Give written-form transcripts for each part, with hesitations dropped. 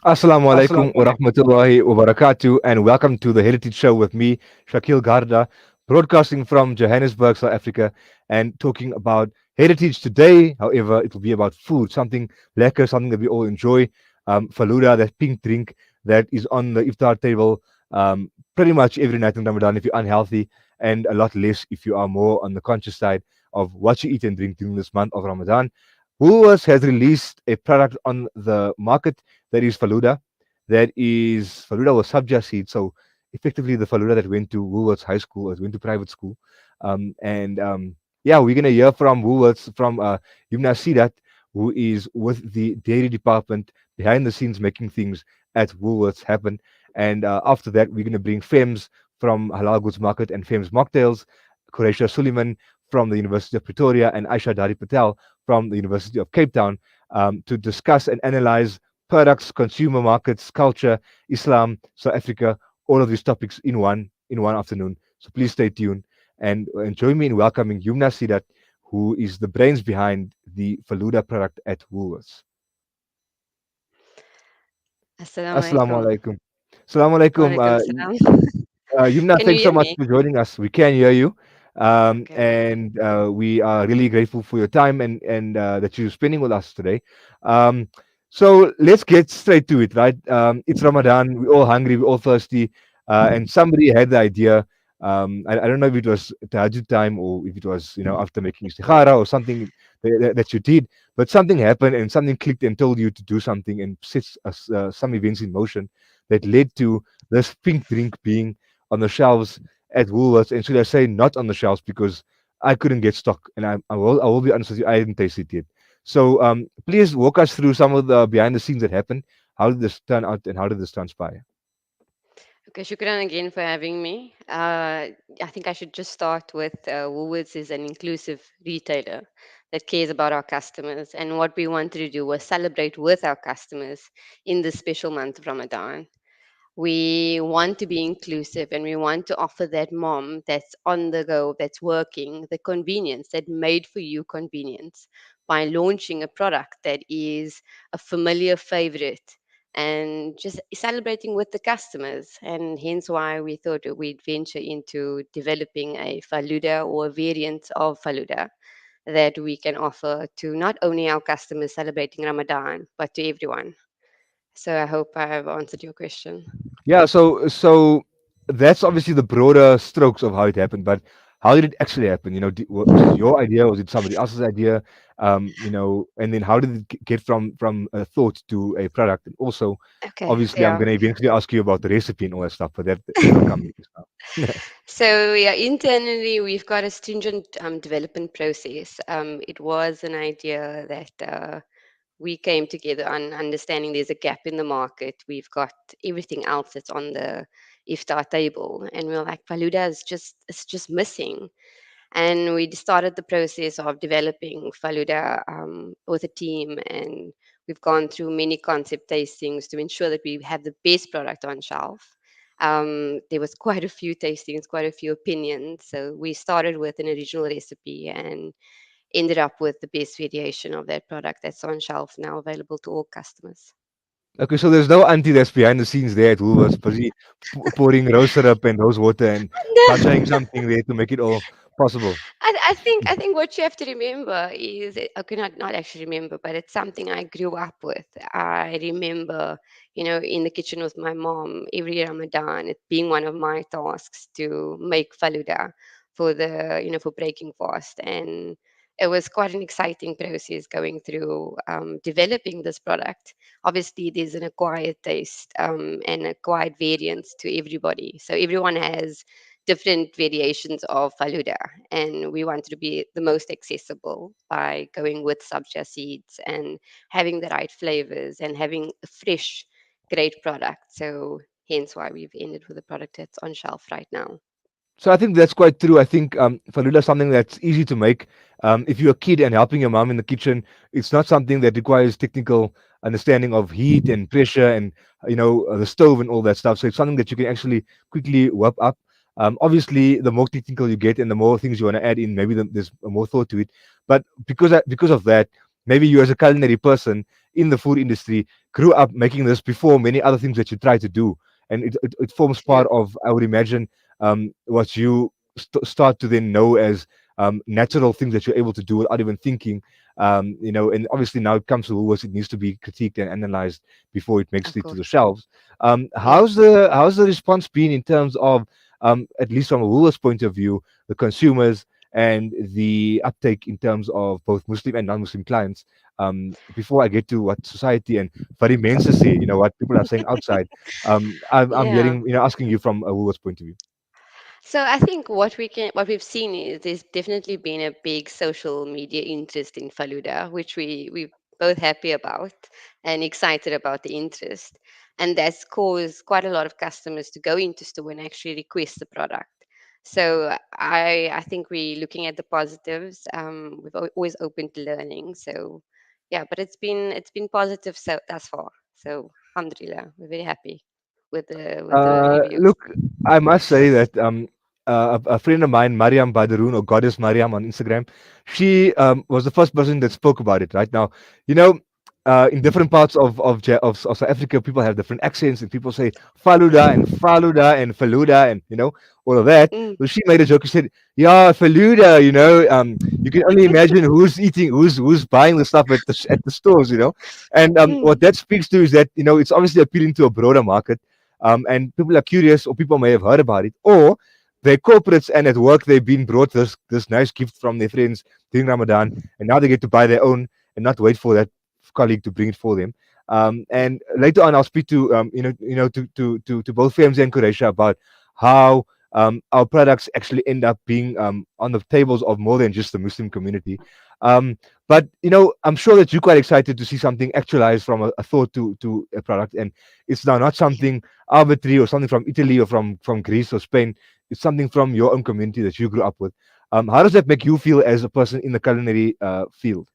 Assalamu alaikum wa rahmatullahi wa barakatuh, and welcome to the Heritage Show with me, Shakeel Garda, broadcasting from Johannesburg, South Africa, and talking about heritage today. However, it will be about food, something lekker, something that we all enjoy. Falooda, that pink drink that is on the iftar table pretty much every night in Ramadan if you're unhealthy, and a lot less if you are more on the conscious side of what you eat and drink during this month of Ramadan. Woolworths has released a product on the market that is Falooda. That is Falooda was subja seed. So effectively, the Falooda that went to Woolworths High School, as went to private school, and yeah, we're gonna hear from Woolworths from Yumna Seedat, who is with the dairy department behind the scenes making things at Woolworths happen. And after that, we're gonna bring Fehmz from Halal Goods Market and Fehmz Mocktails, Quraysha Sooliman from the University of Pretoria, and Aaisha Dadi Patel from the University of Cape Town to discuss and analyze products, consumer markets, culture, Islam, South Africa, all of these topics in one afternoon. So please stay tuned and join me in welcoming Yumna Seedat, who is the brains behind the Falooda product at Woolworths. Assalamu Assalamu alaikum. alaikum. Assalamu alaikum. Walaikum salam. Yumna, Can you thanks hear so much me? for joining us. We can hear you. Okay. And we are really grateful for your time and that you're spending with us today. Um, so let's get straight to it, right? It's Ramadan. We're all hungry. We're all thirsty. And somebody had the idea. I don't know if it was Tahajjud time or if it was, after making istikhara or something that you did, but something happened and something clicked and told you to do something and sets some events in motion that led to this pink drink being on the shelves at Woolworths, and should I say not on the shelves because I couldn't get stock, and I will be honest with you, I didn't taste it yet. So please walk us through some of the behind the scenes that happened. How did this turn out, and how did this transpire? Okay, shukran again for having me. I think I should just start with Woolworths is an inclusive retailer that cares about our customers. And what we wanted to do was celebrate with our customers in this special month of Ramadan. We want to be inclusive and we want to offer that mom that's on the go, that's working, the convenience, that made for you convenience by launching a product that is a familiar favorite and just celebrating with the customers. And hence why we thought we'd venture into developing a Falooda or a variant of Falooda that we can offer to not only our customers celebrating Ramadan, but to everyone. So I hope I have answered your question. Yeah, so that's obviously the broader strokes of how it happened, but how did it actually happen? Was it your idea? Was it somebody else's idea? And then how did it get from a thought to a product? And also, Okay, obviously, I'm yeah. going to eventually ask you about the recipe and all that stuff, but that'll come next now. So yeah, internally we've got a stringent development process. It was an idea that we came together on understanding there's a gap in the market. We've got everything else that's on the iftar table, and we're like, Faluda is just it's just missing. And we started the process of developing Faluda with a team, and we've gone through many concept tastings to ensure that we have the best product on shelf. There was quite a few tastings, quite a few opinions. So we started with an original recipe and ended up with the best variation of that product that's on shelf now available to all customers. Okay, so there's no auntie that's behind the scenes there at Woolworths, busy pouring rose syrup and rose water and sashaying something there to make it all possible. I think what you have to remember is okay, not actually remember, but it's something I grew up with. I remember, in the kitchen with my mom every Ramadan, it being one of my tasks to make faluda for breaking fast, and it was quite an exciting process going through developing this product. Obviously, there's an acquired taste and acquired variants to everybody, so everyone has different variations of Faluda, and we wanted to be the most accessible by going with subja seeds and having the right flavors and having a fresh, great product. So hence why we've ended with a product that's on shelf right now. So I think that's quite true. I think Falooda is something that's easy to make. If you're a kid and helping your mom in the kitchen, it's not something that requires technical understanding of heat and pressure and the stove and all that stuff. So it's something that you can actually quickly whip up. Obviously, the more technical you get and the more things you want to add in, maybe there's more thought to it. But because of that, maybe you as a culinary person in the food industry grew up making this before many other things that you try to do, and it forms True. part of, I would imagine, what you start to then know as natural things that you're able to do without even thinking. And obviously now it comes to Woolworths, it needs to be critiqued and analyzed before it makes Of it to the course. shelves. Yeah. How's the response been in terms of, at least from a Woolworths point of view, the consumers and the uptake in terms of both Muslim and non-Muslim clients? Before I get to what society and Fari Mensa say, what people are saying outside, I'm Yeah. hearing, asking you from a Woolworths point of view. So I think what we've seen is there's definitely been a big social media interest in Falooda, which we're both happy about and excited about the interest, and that's caused quite a lot of customers to go into store and actually request the product. So I think we're looking at the positives. We've always open to learning. So yeah, but it's been positive so thus far. So alhamdulillah, we're very happy with the reviews. Look, I must say that a friend of mine, Mariam Badaroon, or Goddess Mariam on Instagram, she was the first person that spoke about it. Right now, you know, in different parts of South Africa, people have different accents, and people say Faluda and Faluda, and all of that. Mm. So she made a joke. She said, "Yeah, Faluda. You can only imagine who's eating, who's buying the stuff at the stores. And Mm. what that speaks to is that it's obviously appealing to a broader market, and people are curious, or people may have heard about it, or they're corporates and at work they've been brought this nice gift from their friends during Ramadan, and now they get to buy their own and not wait for that colleague to bring it for them. And later on, I'll speak to to both Fehmz and Quraysha about how our products actually end up being on the tables of more than just the Muslim community. But I'm sure that you're quite excited to see something actualized from a thought to a product, and it's now not something arbitrary or something from Italy or from Greece or Spain. It's something from your own community that you grew up with. How does that make you feel as a person in the culinary field?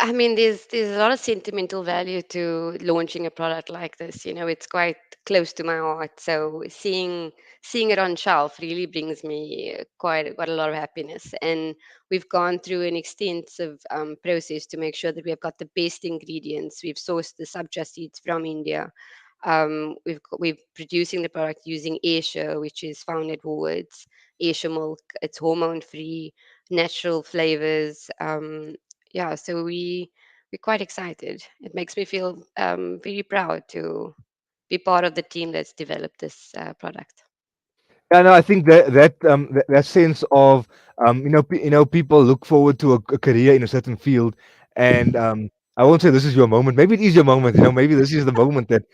I mean, there's a lot of sentimental value to launching a product like this. It's quite close to my heart. So seeing it on shelf really brings me quite a lot of happiness. And we've gone through an extensive process to make sure that we have got the best ingredients. We've sourced the subja seeds from India. We're producing the product using Aaisha, which is found at Woolworths. Aaisha milk. It's hormone free, natural flavors. Yeah, so we're quite excited. It makes me feel very proud to be part of the team that's developed this product. Yeah, no, I think that sense of people look forward to a career in a certain field, and I won't say this is your moment. Maybe it is your moment. Maybe this is the moment that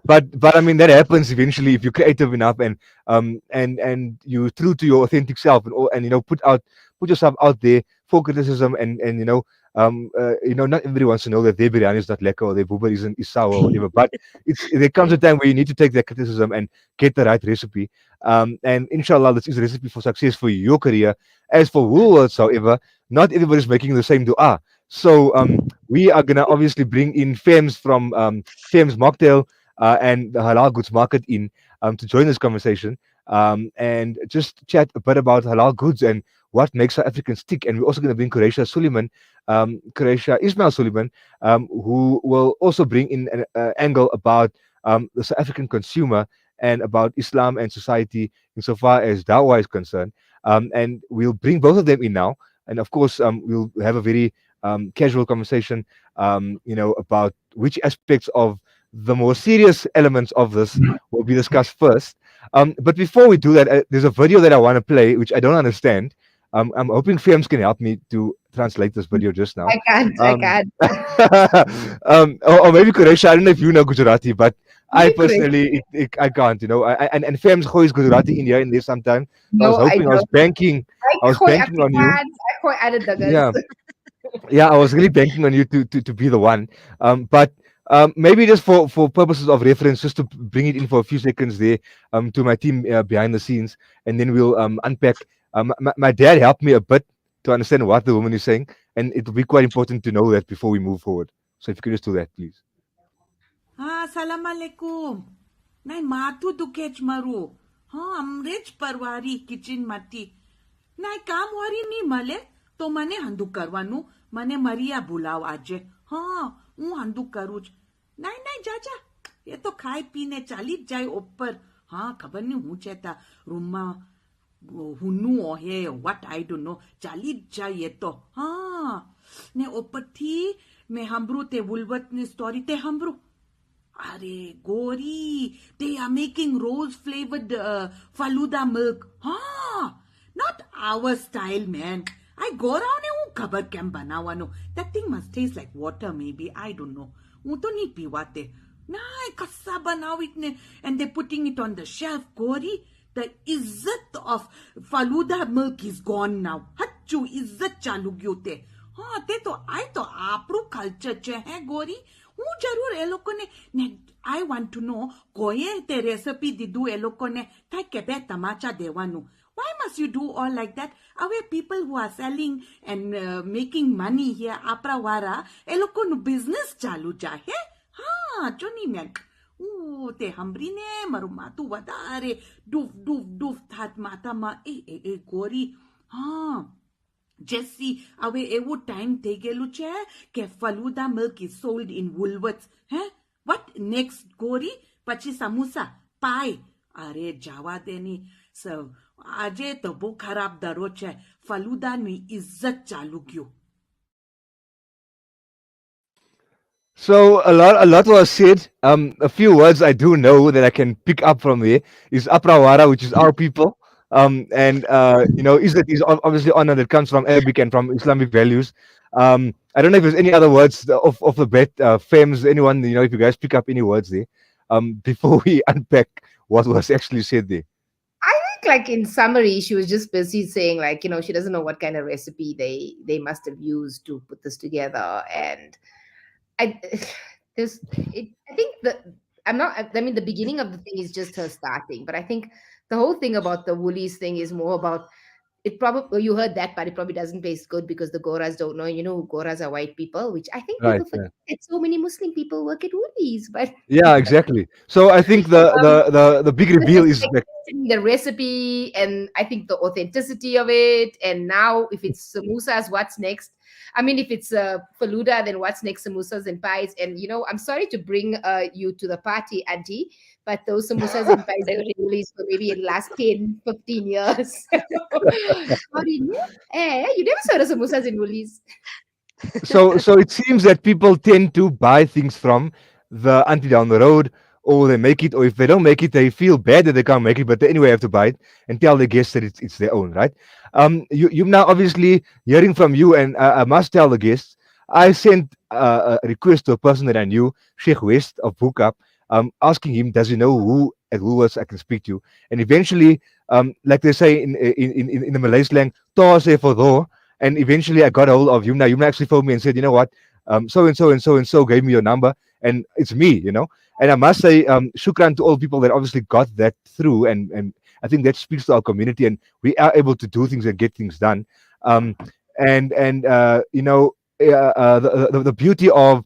But I mean that happens eventually if you're creative enough, and you true to your authentic self, and put yourself out there for criticism, and not everybody wants to know that their biryani is not lekker or their boober is sour or whatever. But there comes a time where you need to take that criticism and get the right recipe. And inshallah, this is a recipe for success for your career. As for Woolworths, however, not everybody's making the same dua. So we are gonna obviously bring in Fehmz from Fehmz Mocktail and the Halal Goods Market in to join this conversation, and just chat a bit about halal goods and what makes South Africans tick. And we're also going to bring Quraysha Sooliman, Quraysha Ismail Sooliman, who will also bring in an angle about the South African consumer and about Islam and society insofar as Dawah is concerned. And we'll bring both of them in now. And of course, we'll have a very casual conversation, about which aspects of the more serious elements of this will be discussed first. But before we do that, there's a video that I want to play, which I don't understand. I'm hoping Films can help me to translate this video just now. I can't. I Um, can't. or maybe Quraysh, I don't know if you know Gujarati, but I Maybe Quraysh. personally, I can't, and Fem's is Gujarati India in there sometimes. So I was No, I hoping, don't. I was Koi banking on you. Afrikaans, koi Dagas. Yeah, yeah, I was really banking on you to be the one. But maybe just for purposes of reference, just to bring it in for a few seconds there, to my team behind the scenes, and then we'll unpack. My dad helped me a bit to understand what the woman is saying, and it will be quite important to know that before we move forward. So if you could just do that, please. Assalamualaikum. Nai matu dukech maru. Amrech parwari kitchen mati. Nai kam wari ni male તો મને હંધુ કરવાનું મને મરિયા બોલાવ આજે. હા, હું આંધું કરું જ. નહીં, જાજા. એ તો ખાઈ પીને ચાલી જ જાય ઉપર. હા, ખબર નહીં હું છે તા રૂમમાં હુનું ઓહે વટ આઈ ડોન્ટ નો ચાલી જ જાય એ તો. હા, ને ઉપરથી મેં સાંભળ્યું તે વુલવર્થની સ્ટોરી તે સાંભળ્યું. Are Gori, they are making rose flavored Falooda milk. Ah, not our style, man. I go around and ખબર કેમ બનાવવાનું. That thing must taste like water, maybe. I don't know. હું તો નહીં પીવા તે. ના, કસ્સા બનાવી ને and they're putting it on the shelf, Gori. The izzat of Falooda milk is gone now. હચ્ચું ઇજ્જત ચાલુ ગયું તે. હા, તે તો આપણું કલ્ચર છે હે ગોરી. હું જરૂર એ લોકોને ને આઈ વાન્ટ ટુ નો કોઈએ તે રેસિપી દીધું એ લોકોને થાય કે બે તમાચા દેવાનું. Why must you do all like that? Our people who are selling and making money here, આપણા વાળા એ લોકોનું બિઝનેસ ચાલુ જાય. હા, જોની મેન. તે સાંભળીને મારું માથું વધારે ડૂફ થાત માથામાં. એ ગોરી. હા, જેસી હવે એવું ટાઈમ થઈ ગયેલું છે કે ફલૂદા મિલ્ક ઇઝ સોલ્ડ ઇન વુલવર્થ્સ. હે, વટ નેક્સ્ટ ગોરી? પછી સમોસા, પાય. અરે જવા દેની. આજે તો બહુ ખરાબ દરો છે. ફલૂદાની ઇજ્જત ચાલુ ગયું. So a lot was said. A few words I do know that I can pick up from there is Aprawara, which is our people. And Izzat is obviously honor that comes from Arabic and from Islamic values. I don't know if there's any other words of the bet, Fehmz, anyone, if you guys pick up any words there, before we unpack what was actually said there. I think, like, in summary, she was just busy saying, like, she doesn't know what kind of recipe they must have used to put this together. And I think the beginning of the thing is just her starting, but I think the whole thing about the Woolies thing is more about it. Probably you heard that, but it probably doesn't taste good because the Goras don't know. Goras are white people, which I think Right. people forget that so many Muslim people work at Woolies. But Yeah, exactly. So I think the big reveal is like, the recipe, and I think the authenticity of it. And now, if it's samosas, what's next? I mean, if it's Falooda, then what's next? Samosas and pies. And I'm sorry to bring you to the party, Auntie, but those samosas and pies have been released for maybe in the last 10, 15 years. How do you know? You never saw the samosas in Woolies. so it seems that people tend to buy things from the auntie down the road, or they make it, or if they don't make it, they feel bad that they can't make it, but they anyway have to buy it and tell the guests that it's their own, right? You now obviously hearing from you, and I must tell the guests, I sent a request to a person that I knew, Sheikh West of Book asking him, does he know who at Woolworths I can speak to? And eventually, like they say in the Malay slang, "Toa se for do." And eventually I got a hold of Yumna. Yumna actually phoned me and said, you know what, so and so and so and so gave me your number, and it's me. And I must say, shukran to all people that obviously got that through, and I think that speaks to our community, and we are able to do things and get things done. The beauty of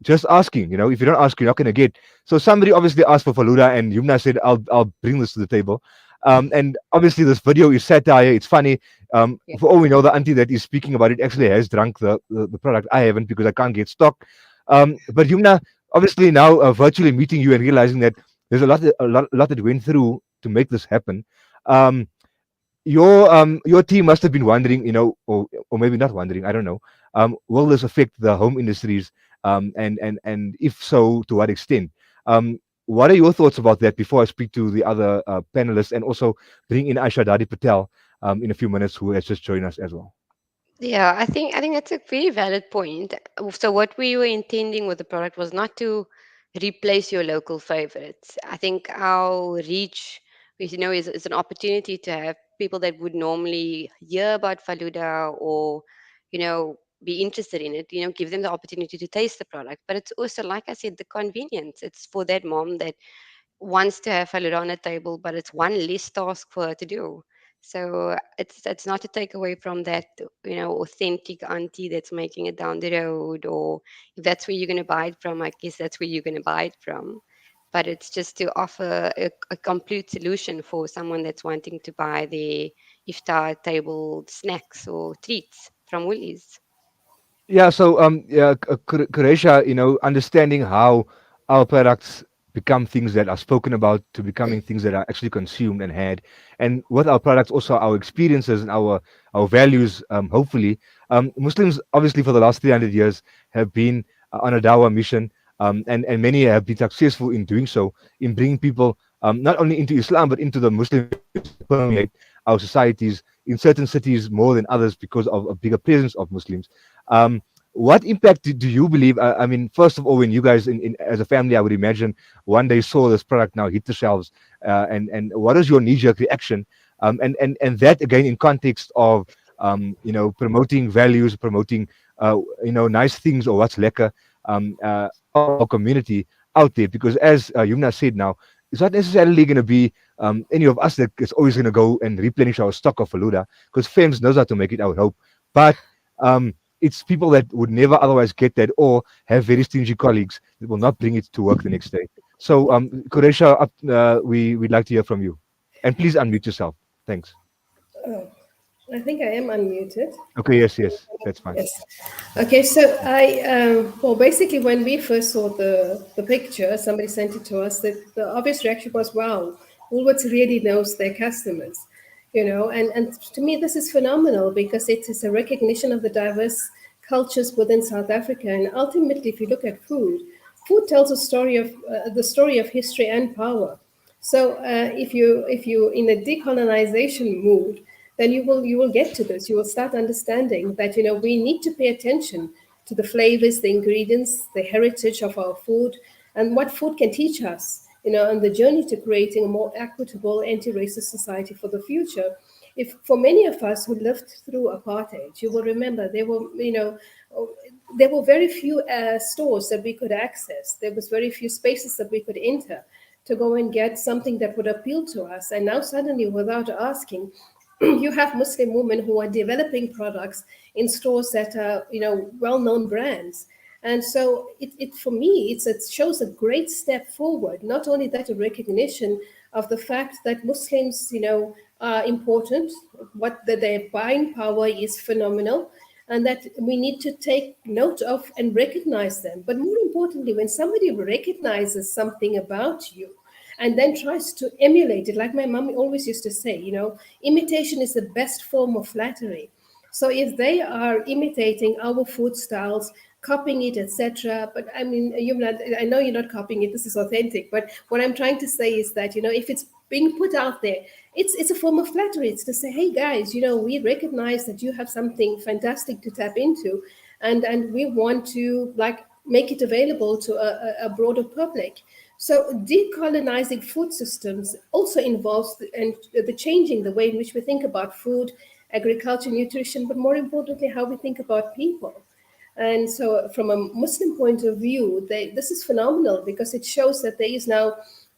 just asking, if you don't ask, you're not going to get. So somebody obviously asked for Falooda, and Yumna said, I'll bring this to the table. And obviously this video is satire, it's funny. For all we know, the auntie that is speaking about it actually has drunk the product. I haven't, because I can't get stock. But Yumna, obviously now virtually meeting you and realizing that there's a lot that went through to make this happen. Your team must have been wondering, or maybe not wondering, I don't know, will this affect the home industries? And if so, to what extent? What are your thoughts about that before I speak to the other panelists, and also bring in Aaisha, Dadi, Patel in a few minutes, who has just joined us as well? Yeah, I think that's a very valid point. So what we were intending with the product was not to replace your local favorites. I think our reach, is an opportunity to have people that would normally hear about Faluda, or, be interested in it, give them the opportunity to taste the product. But it's also, like I said, the convenience. It's for that mom that wants to have Falooda on a table, but it's one less task for her to do. So it's not to take away from that, authentic auntie that's making it down the road, or if that's where you're going to buy it from, I guess that's where you're going to buy it from. But it's just to offer a complete solution for someone that's wanting to buy their iftar table snacks or treats from Woolies. Yeah, so yeah, Quraysha, understanding how our products become things that are spoken about to becoming things that are actually consumed and had, and with our products also our experiences and our values. Hopefully, Muslims obviously for the last 300 years have been on a dawah mission, and many have been successful in doing so, in bringing people not only into Islam but into the Muslim values that permeate our societies in certain cities more than others because of a bigger presence of Muslims. Um, what impact do you believe? I mean, first of all, when you guys, as a family, I would imagine one day saw this product now hit the shelves, and what is your knee-jerk reaction? And that again in context of promoting values, promoting nice things or what's lekker of our community out there. Because as Yumna said now, it's not necessarily going to be any of us that is always going to go and replenish our stock of Falooda, because Fehmz knows how to make it, I would hope. But it's people that would never otherwise get that, or have very stingy colleagues that will not bring it to work the next day. So, Quraysha, we'd like to hear from you. And please unmute yourself. Thanks. Oh, I think I am unmuted. Okay, yes, that's fine. Yes. Okay, so well, basically, when we first saw the picture, somebody sent it to us, that the obvious reaction was, wow, Woolworths really knows their customers, and to me, this is phenomenal because it is a recognition of the diverse cultures within South Africa. And ultimately, if you look at food tells a story of the story of history and power. So if you in a decolonization mood, then you will get to this. You will start understanding that we need to pay attention to the flavors, the ingredients, the heritage of our food, and what food can teach us. On the journey to creating a more equitable, anti-racist society for the future. If for many of us who lived through apartheid, you will remember there were very few stores that we could access. There was very few spaces that we could enter to go and get something that would appeal to us. And now suddenly, without asking, you have Muslim women who are developing products in stores that are, well-known brands. And so it for me, it shows a great step forward. Not only that, a recognition of the fact that Muslims, are important, that their buying power is phenomenal, and that we need to take note of and recognize them. But more importantly, when somebody recognizes something about you and then tries to emulate it, like my mom always used to say, imitation is the best form of flattery. So if they are imitating our food styles, copying it, etc., but I mean, I know you're not copying it. This is authentic. But what I'm trying to say is that if it's being put out there, it's a form of flattery. It's to say, hey guys, we recognize that you have something fantastic to tap into, and we want to make it available to a broader public. So decolonizing food systems also involves the changing the way in which we think about food, agriculture, nutrition, but more importantly, how we think about people. And so from a Muslim point of view, this is phenomenal because it shows that there is now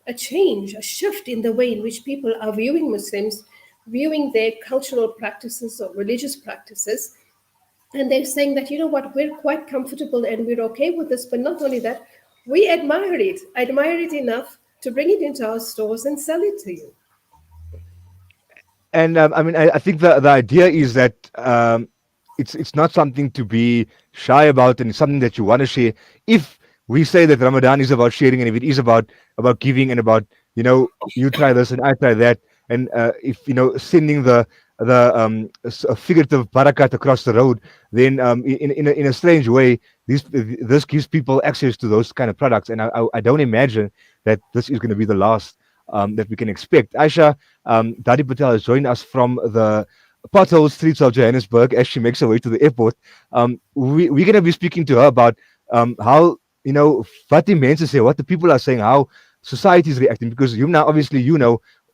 a change, a shift in the way in which people are viewing Muslims, viewing their cultural practices or religious practices. And they're saying that, what, we're quite comfortable and we're okay with this. But not only that, we admire it enough to bring it into our stores and sell it to you. And I mean, I think the idea is that it's not something to be shy about, and it's something that you want to share. If we say that Ramadan is about sharing, and if it is about giving, and about you try this and I try that, and if sending a figurative barakat across the road, then in a strange way, this gives people access to those kind of products, and I don't imagine that this is going to be the last that we can expect. Aaisha, Dadi Patel has joined us from the pothole streets of Johannesburg as she makes her way to the airport. We're going to be speaking to her about how, what the men say, what the people are saying, how society is reacting. Because Yumna, obviously,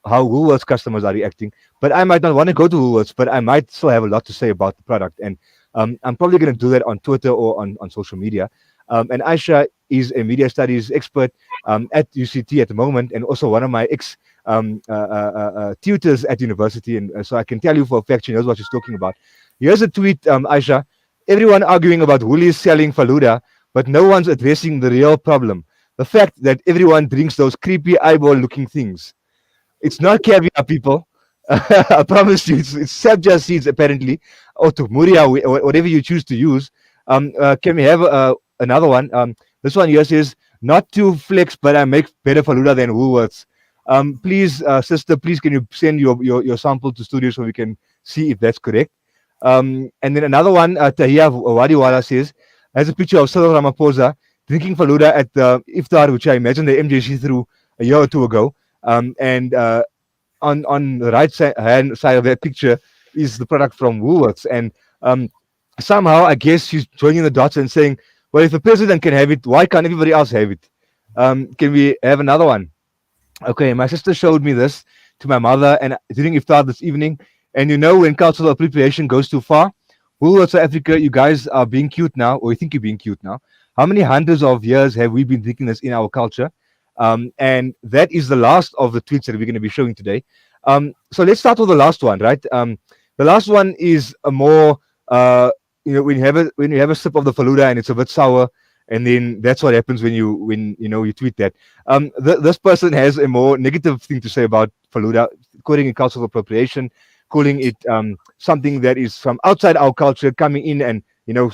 how Woolworths customers are reacting. But I might not want to go to Woolworths, but I might still have a lot to say about the product. And I'm probably going to do that on Twitter or on social media. And Aaisha is a media studies expert at UCT at the moment, and also one of my tutors at university. And so I can tell you for a fact she knows what she's talking about. Here's a tweet, Aaisha. Everyone arguing about Woolies selling Falooda, but no one's addressing the real problem. The fact that everyone drinks those creepy eyeball-looking things. It's not caviar, people. I promise you, it's sabja seeds apparently, or to muria, or whatever you choose to use. Can we have another one? This one here says, not to flex, but I make better Falooda than Woolworths. Please, sister, please can you send your sample to studio so we can see if that's correct? And then another one, Tahia Wadiwala says, has a picture of Cyril Ramaphosa drinking Falooda at the iftar, which I imagine the MJC threw a year or two ago. And on the right hand side of that picture is the product from Woolworths. And somehow, I guess she's joining the dots and saying, well, if the president can have it, why can't everybody else have it? Can we have another one? Okay, my sister showed me this to my mother and during iftar this evening. And you know, when cultural appropriation goes too far, Woolworths South Africa, you guys are being cute now, or you think you're being cute now. How many hundreds of years have we been thinking this in our culture? And that is the last of the tweets that we're going to be showing today. So let's start with the last one, right? The last one is a more, when you have a sip of the Falooda and it's a bit sour, and then that's what happens when you tweet that. This person has a more negative thing to say about Falooda, calling it cultural appropriation, calling it something that is from outside our culture coming in and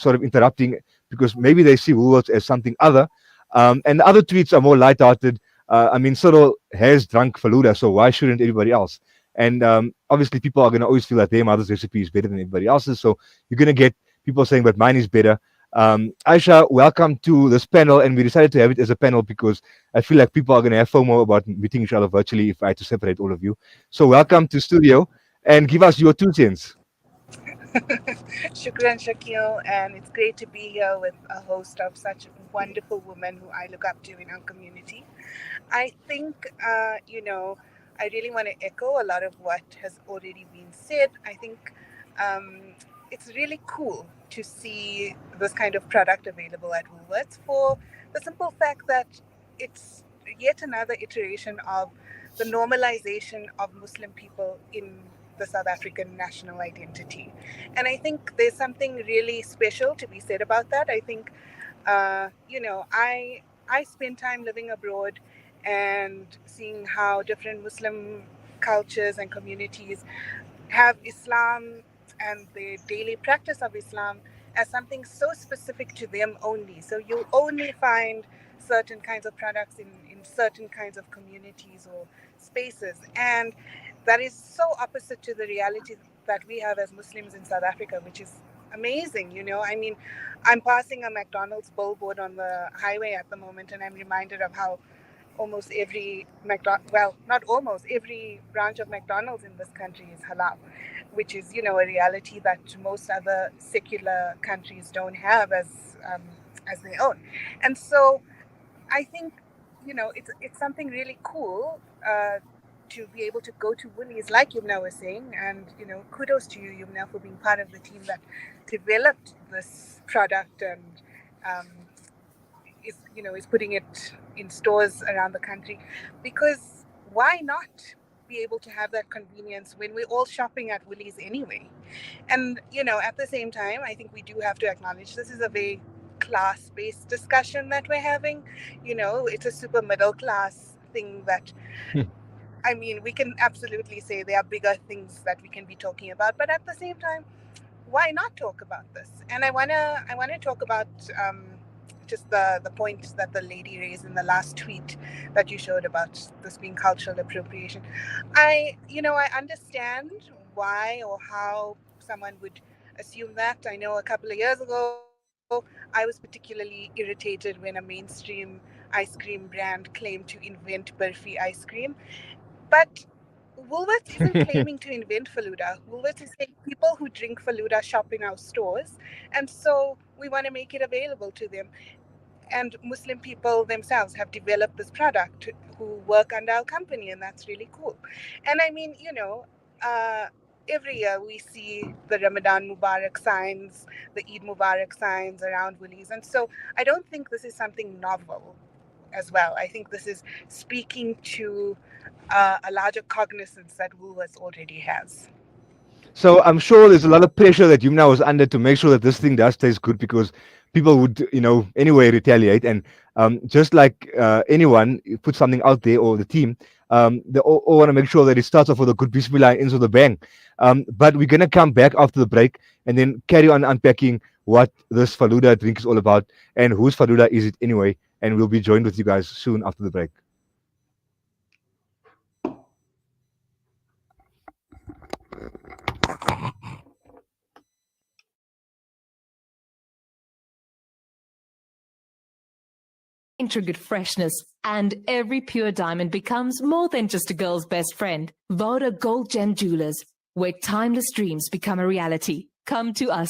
sort of interrupting, because maybe they see Woolworths as something other. And the other tweets are more lighthearted. I mean, Cyril has drunk Falooda, so why shouldn't everybody else? And obviously, people are going to always feel that their mother's recipe is better than everybody else's. So you're going to get people saying, but mine is better. Aaisha, welcome to this panel. And we decided to have it as a panel because I feel like people are going to have FOMO about meeting each other virtually if I had to separate all of you. So welcome to studio and give us your 2 cents. Shukran, Shakeel, and it's great to be here with a host of such wonderful women who I look up to in our community. I think, I really want to echo a lot of what has already been said. I think it's really cool to see this kind of product available at Woolworths for the simple fact that it's yet another iteration of the normalization of Muslim people in the South African national identity. And I think there's something really special to be said about that. I think, I spend time living abroad and seeing how different Muslim cultures and communities have Islam and the daily practice of Islam as something so specific to them only. So you'll only find certain kinds of products in certain kinds of communities or spaces. And that is so opposite to the reality that we have as Muslims in South Africa, which is amazing. I mean, I'm passing a McDonald's billboard on the highway at the moment, and I'm reminded of how almost every every branch of McDonald's in this country is halal, which is, a reality that most other secular countries don't have as their own. And so I think, it's something really cool to be able to go to Woolies, like Yumna was saying, and kudos to you, Yumna, for being part of the team that developed this product and is putting it in stores around the country. Because why not be able to have that convenience when we're all shopping at Woolies anyway? And at the same time, I think we do have to acknowledge this is a very class-based discussion that we're having. It's a super middle class thing that I mean, we can absolutely say there are bigger things that we can be talking about, but at the same time, why not talk about this? And I wanna talk about just the point that the lady raised in the last tweet that you showed about this being cultural appropriation. I understand why or how someone would assume that. I know a couple of years ago, I was particularly irritated when a mainstream ice cream brand claimed to invent Burfi ice cream. But Woolworths isn't claiming to invent Falooda. Woolworths is saying people who drink Falooda shop in our stores. And so we want to make it available to them. And Muslim people themselves have developed this product who work under our company, and that's really cool. And I mean, every year we see the Ramadan Mubarak signs, the Eid Mubarak signs around Woolies. And so I don't think this is something novel as well. I think this is speaking to a larger cognizance that Woolworths already has. So I'm sure there's a lot of pressure that Yumna was under to make sure that this thing does taste good, because people would, anyway retaliate. And just like anyone put something out there, or the team, they all want to make sure that it starts off with a good bismillah and ends with a bang. But we're going to come back after the break and then carry on unpacking what this Falooda drink is all about and whose Falooda is it anyway. And we'll be joined with you guys soon after the break. Intricate freshness, and every pure diamond becomes more than just a girl's best friend. Voda Gold Gem Jewelers, where timeless dreams become a reality. Come to us.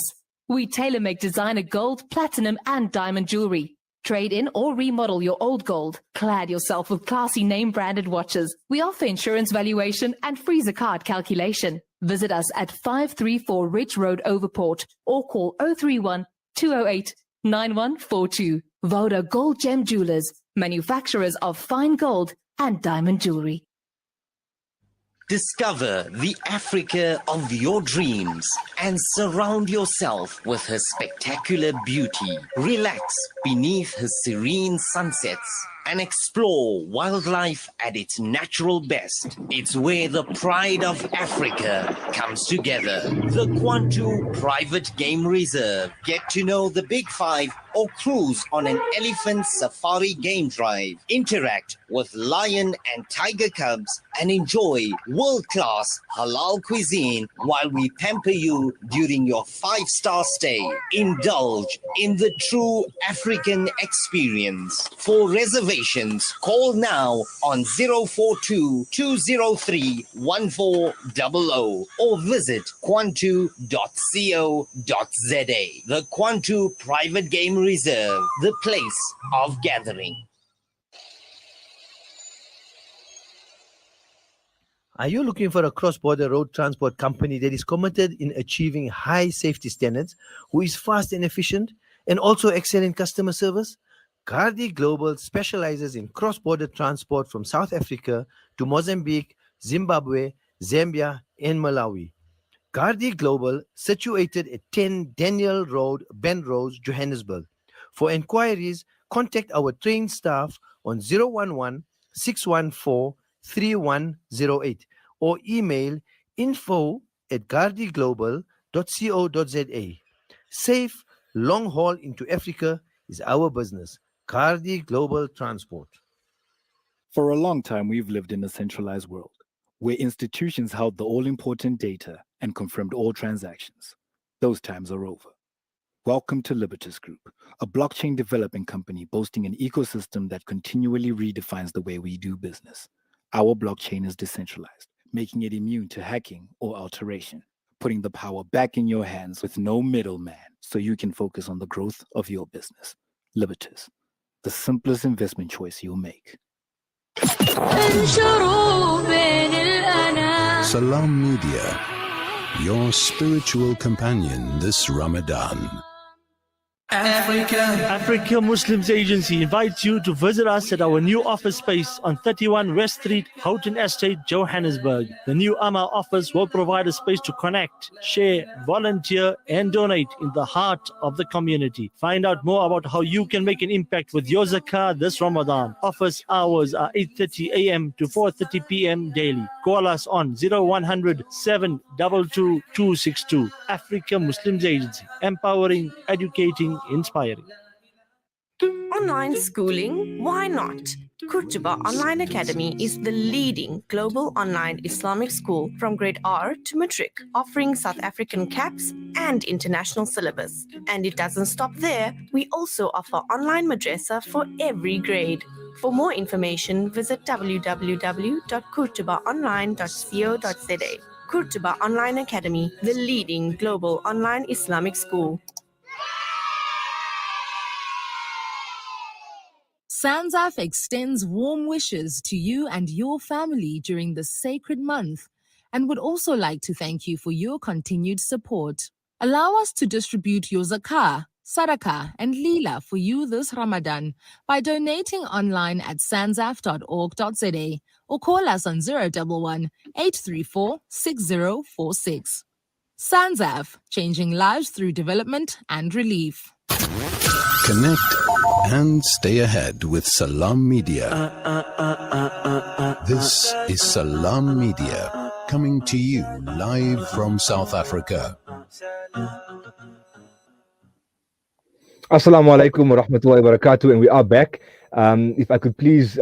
We tailor-make designer gold, platinum, and diamond jewelry. Trade in or remodel your old gold. Clad yourself with classy name-branded watches. We offer insurance valuation and freezer card calculation. Visit us at 534 Ridge Road, Overport, or call 031 208 9142. Voda Gold Gem Jewelers, manufacturers of fine gold and diamond jewelry. Discover the Africa of your dreams and surround yourself with her spectacular beauty. Relax beneath her serene sunsets and explore wildlife at its natural best. It's where the pride of Africa comes together. The Kwantu Private Game Reserve. Get to know the Big Five or cruise on an elephant safari game drive. Interact with lion and tiger cubs and enjoy world-class halal cuisine while we pamper you during your 5-star stay. Indulge in the true African experience. For reservations, call now on 042 203 1400 or visit kwantu.co.za. The Kwantu Private Game Reserve, the place of gathering. Are you looking for a cross-border road transport company that is committed in achieving high safety standards, who is fast and efficient, and also excellent customer service? Garda Global specializes in cross-border transport from South Africa to Mozambique, Zimbabwe, Zambia, and Malawi. Garda Global, situated at 10 Daniel Road, Benrose, Johannesburg. For inquiries, contact our trained staff on 011 614 3108 or email info@gardaglobal.co.za. Safe long haul into Africa is our business. Garda Global Transport. For a long time, we've lived in a centralized world where institutions held the all-important data and confirmed all transactions. Those times are over. Welcome to Libertas Group, a blockchain development company boasting an ecosystem that continually redefines the way we do business. Our blockchain is decentralized, making it immune to hacking or alteration, putting the power back in your hands with no middleman so you can focus on the growth of your business. Libertas, the simplest investment choice you'll make. Salam Media, your spiritual companion this Ramadan. Africa Muslims Agency invites you to visit us at our new office space on 31 West Street, Houghton Estate, Johannesburg. The new AMA office will provide a space to connect, share, volunteer, and donate in the heart of the community. Find out more about how you can make an impact with your zakah this Ramadan. Office hours are 8:30 a.m. to 4:30 p.m. daily. Call us on 0100 722 262. Africa Muslims Agency, empowering, educating, inspiring. Online schooling? Why not? Quraysha Online Academy is the leading global online Islamic school from grade R to matric, offering South African caps and international syllabus. And it doesn't stop there. We also offer online madrasa for every grade. For more information, visit www.qurayshaonline.co.za. Quraysha Online Academy, the leading global online Islamic school. Sanzaf extends warm wishes to you and your family during this sacred month and would also like to thank you for your continued support. Allow us to distribute your zakah, sadaqah, and lila for you this Ramadan by donating online at sanzaf.org.za or call us on 011 834 6046. Sanzaf, changing lives through development and relief. Connect and stay ahead with Salam Media. This is Salam Media, coming to you live from South Africa. Assalamu alaikum wa rahmatullahi wa barakatuh, and we are back. If I could please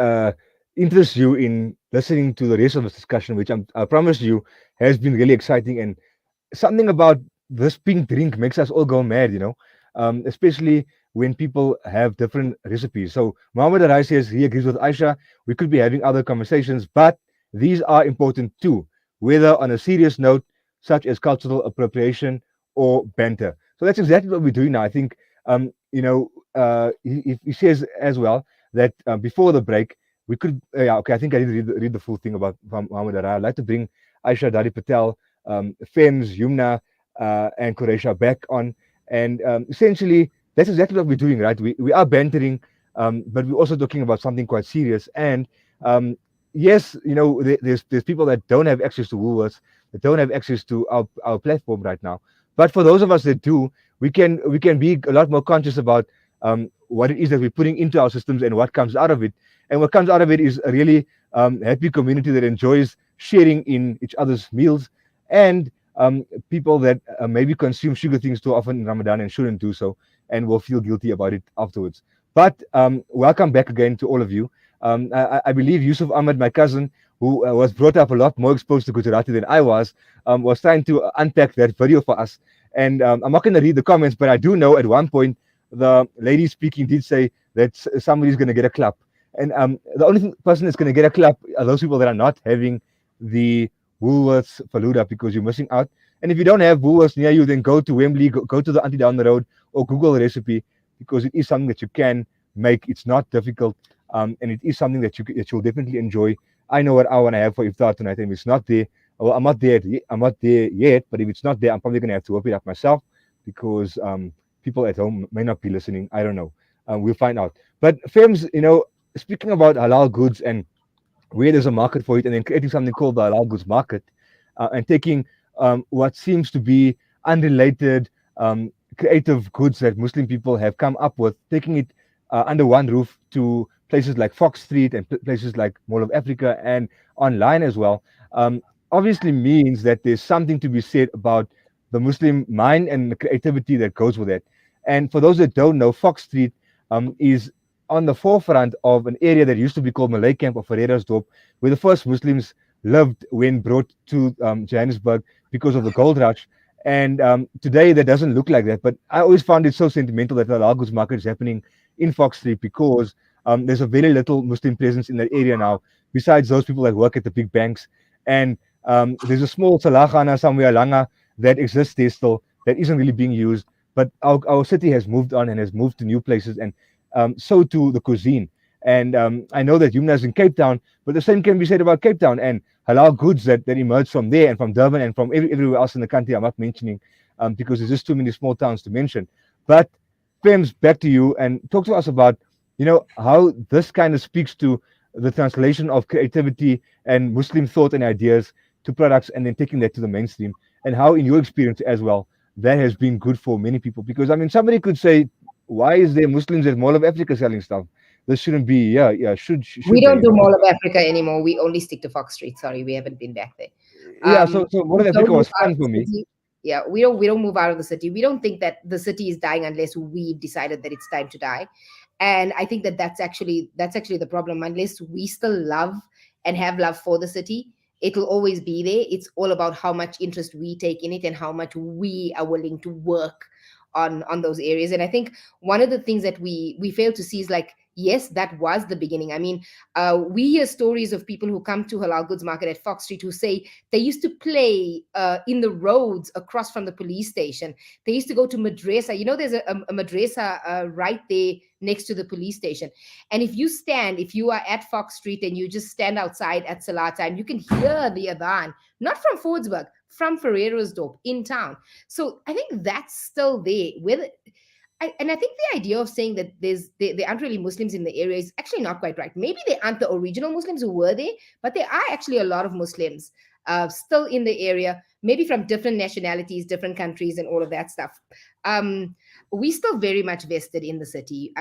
interest you in listening to the rest of this discussion, which I promise you has been really exciting, and something about this pink drink makes us all go mad, especially when people have different recipes. So Muhammad Arai says he agrees with Aisha. We could be having other conversations, but these are important too, whether on a serious note, such as cultural appropriation or banter. So that's exactly what we're doing now. I think, he says as well that before the break, we could, yeah, okay, I think I need to read the full thing about Muhammad Arai. I'd like to bring Aisha, Dadi, Patel, Fehmz, Yumna, and Quraysha back on. And essentially, that's exactly what we're doing, right? We are bantering, but we're also talking about something quite serious. And yes, there's people that don't have access to Woolworths, that don't have access to our platform right now. But for those of us that do, we can be a lot more conscious about what it is that we're putting into our systems and what comes out of it. And what comes out of it is a really happy community that enjoys sharing in each other's meals, and people that maybe consume sugar things too often in Ramadan and shouldn't do so, and will feel guilty about it afterwards. But welcome back again to all of you. I believe Yusuf Ahmed, my cousin, who was brought up a lot more exposed to Gujarati than I was trying to unpack that video for us. And I'm not going to read the comments, but I do know at one point the lady speaking did say that somebody's going to get a clap. And the only person that's going to get a clap are those people that are not having the Woolworths Falooda, because you're missing out. And if you don't have Woolworths near you, then go to Wembley, go to the auntie down the road, or Google the recipe, because it is something that you can make. It's not difficult, and it is something that you'll definitely enjoy. I know what I want to have for iftar tonight, and if it's not there, well, I'm not there yet. But if it's not there, I'm probably going to have to whip it up myself, because people at home may not be listening. I don't know. We'll find out. But Fems, speaking about halal goods and where there's a market for it, and then creating something called the halal goods market, and taking what seems to be unrelated creative goods that Muslim people have come up with, taking it under one roof to places like Fox Street and places like Mall of Africa and online as well, obviously means that there's something to be said about the Muslim mind and the creativity that goes with it. And for those that don't know, Fox Street is on the forefront of an area that used to be called Malay Camp or Ferreirasdorp, where the first Muslims lived when brought to Johannesburg because of the gold rush. And today that doesn't look like that. But I always found it so sentimental that the halal goods market is happening in Fox Street, because there's a very little Muslim presence in that area now, besides those people that work at the big banks. And there's a small Salahana somewhere, Langa, that exists there still, that isn't really being used. But our city has moved on and has moved to new places, and so too the cuisine. And I know that Yumna is in Cape Town, but the same can be said about Cape Town and halal goods that emerge from there and from Durban and from everywhere else in the country. I'm not mentioning because there's just too many small towns to mention. But Fems, back to you, and talk to us about how this kind of speaks to the translation of creativity and Muslim thought and ideas to products, and then taking that to the mainstream, and how, in your experience as well, that has been good for many people. Because I mean, somebody could say, why is there Muslims at Mall of Africa selling stuff? This shouldn't be. Yeah. Should We don't they? do Mall of Africa anymore. We only stick to Fox Street. Sorry, we haven't been back there. Yeah. So Mall We of don't Africa move was out fun of for the me. city. Yeah, we don't move out of the city. We don't think that the city is dying unless we've decided that it's time to die. And I think that that's actually the problem. Unless we still love and have love for the city, it'll always be there. It's all about how much interest we take in it and how much we are willing to work on those areas. And I think one of the things that we fail to see is, like, yes, that was the beginning. I mean, we hear stories of people who come to halal goods market at Fox Street who say they used to play in the roads across from the police station. They used to go to madrasa. There's a madrasa right there next to the police station. And if you are at Fox Street and you just stand outside at Salah time, you can hear the adhan, not from Fordsburg, from Ferreirasdorp in town. So I think that's still there. And I think the idea of saying that there aren't really Muslims in the area is actually not quite right. Maybe they aren't the original Muslims who were there, but there are actually a lot of Muslims still in the area, maybe from different nationalities, different countries, and all of that stuff. We still very much vested in the city.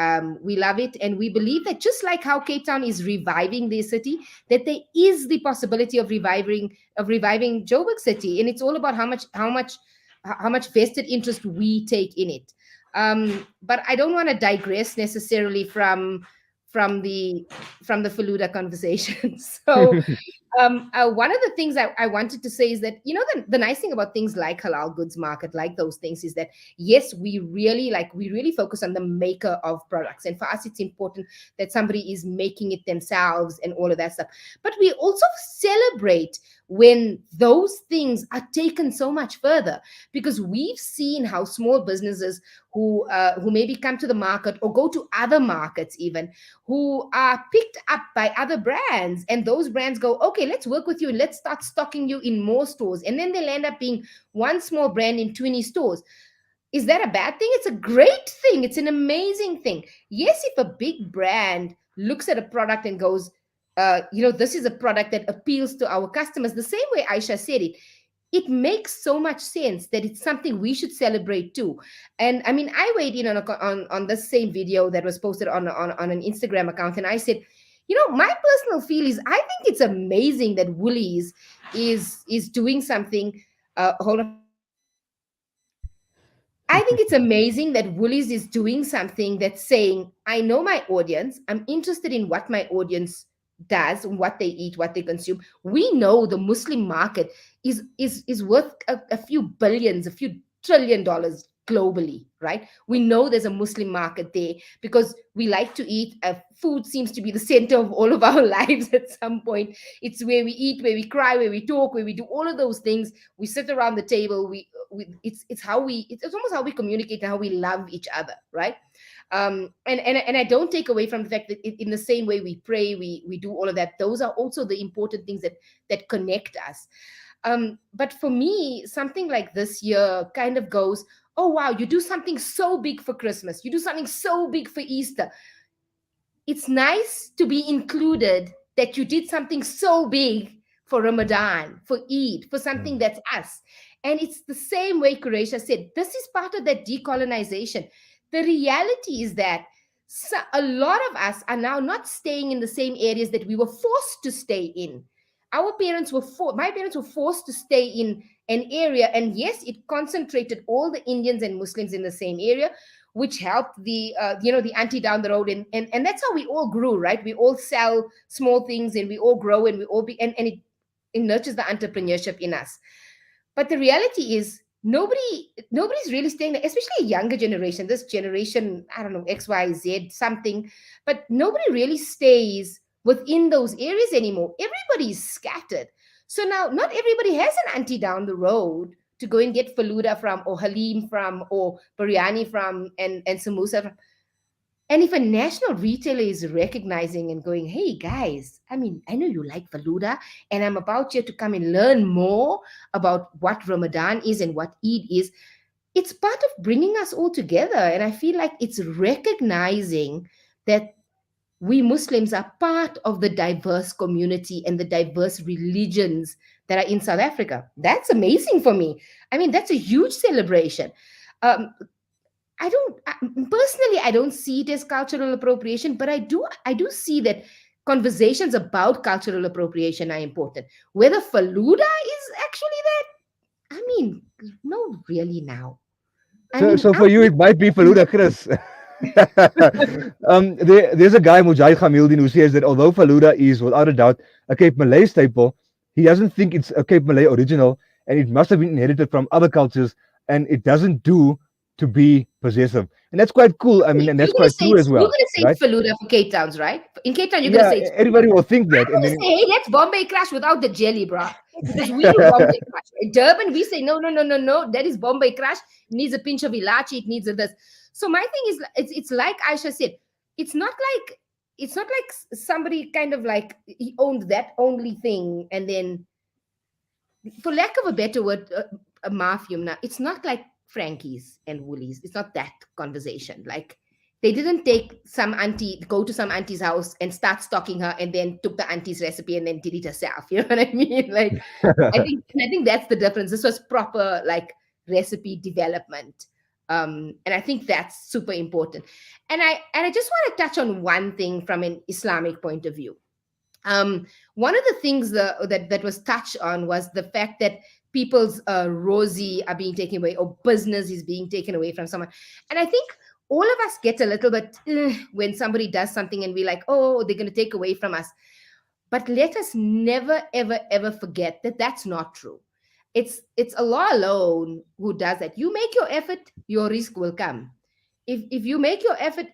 We love it, and we believe that just like how Cape Town is reviving their city, that there is the possibility of reviving Joburg City, and it's all about how much vested interest we take in it. But I don't want to digress necessarily from the Falooda conversation. So one of the things I wanted to say is that, the nice thing about things like halal goods market, like those things, is that yes, we really focus on the maker of products, and for us it's important that somebody is making it themselves and all of that stuff. But we also celebrate when those things are taken so much further, because we've seen how small businesses who maybe come to the market or go to other markets even, who are picked up by other brands, and those brands go, okay, let's work with you and let's start stocking you in more stores, and then they'll end up being one small brand in 20 stores. Is that a bad thing? It's a great thing. It's an amazing thing. Yes, if a big brand looks at a product and goes, this is a product that appeals to our customers, the same way Aaisha said it makes so much sense that it's something we should celebrate too. And I mean, I weighed in on the same video that was posted on an Instagram account, and I said, my personal feel is, I think it's amazing that Woolies is doing something. Hold on. I think it's amazing that Woolies is doing something that's saying, I know my audience. I'm interested in what my audience does, what they eat, what they consume. We know the Muslim market is worth a few billions, a few $trillion globally, right? We know there's a Muslim market there because we like to eat. Food seems to be the center of all of our lives at some point. It's where we eat, where we cry, where we talk, where we do all of those things. We sit around the table. It's almost how we communicate and how we love each other, right? And I don't take away from the fact that in the same way we pray, we do all of that. Those are also the important things that connect us. But for me, something like this year kind of goes, oh, wow, you do something so big for Christmas. You do something so big for Easter. It's nice to be included that you did something so big for Ramadan, for Eid, for something that's us. And it's the same way Quraysha said, this is part of that decolonization. The reality is that a lot of us are now not staying in the same areas that we were forced to stay in. My parents were forced to stay in an area, and yes, it concentrated all the Indians and Muslims in the same area, which helped the auntie down the road, and that's how we all grew, right? We all sell small things, and we all grow, and we all and it nurtures the entrepreneurship in us. But the reality is, nobody's really staying there, especially a younger generation, this generation, I don't know, X, Y, Z, something, but nobody really stays within those areas anymore. Everybody's scattered. So now not everybody has an auntie down the road to go and get Falooda from, or Halim from, or biryani from, and samosa from. And if a national retailer is recognizing and going, hey guys, I mean, I know you like Falooda, and I'm about here to come and learn more about what Ramadan is and what Eid is, it's part of bringing us all together. And I feel like it's recognizing that we Muslims are part of the diverse community and the diverse religions that are in South Africa. That's amazing for me. I mean, that's a huge celebration. Personally, I don't see it as cultural appropriation, but I do see that conversations about cultural appropriation are important. Whether Falooda is actually that, I mean, no, really now. So for you, it might be Falooda, Chris. There's a guy, Mujahid Khamildin, who says that although Falooda is without a doubt a Cape Malay staple, he doesn't think it's a Cape Malay original, and it must have been inherited from other cultures, and it doesn't do to be possessive. And that's quite cool. I mean, and that's quite true as well. You're going to say right? Falooda for Cape Towns, right? In Cape Town, you're going to say it's everybody will think that. I'm going to say, hey, that's Bombay Crush without the jelly, bro. Because we do Bombay Crush. In Durban, we say, no, that is Bombay Crush. It needs a pinch of ilachi. It needs a this. So my thing is, it's like Aaisha said, it's not like somebody kind of like he owned that only thing, and then, for lack of a better word, a Yumna, it's not like Frankie's and Woolies. It's not that conversation. Like, they didn't go to some auntie's house and start stalking her, and then took the auntie's recipe and then did it herself. You know what I mean? Like, I think that's the difference. This was proper like recipe development. And I think that's super important. And I just want to touch on one thing from an Islamic point of view. One of the things that was touched on was the fact that people's rosy are being taken away, or business is being taken away from someone. And I think all of us get a little bit when somebody does something and we're like, oh, they're going to take away from us. But let us never, ever, ever forget that that's not true. It's Allah alone who does that. You make your effort, your risk will come. If you make your effort,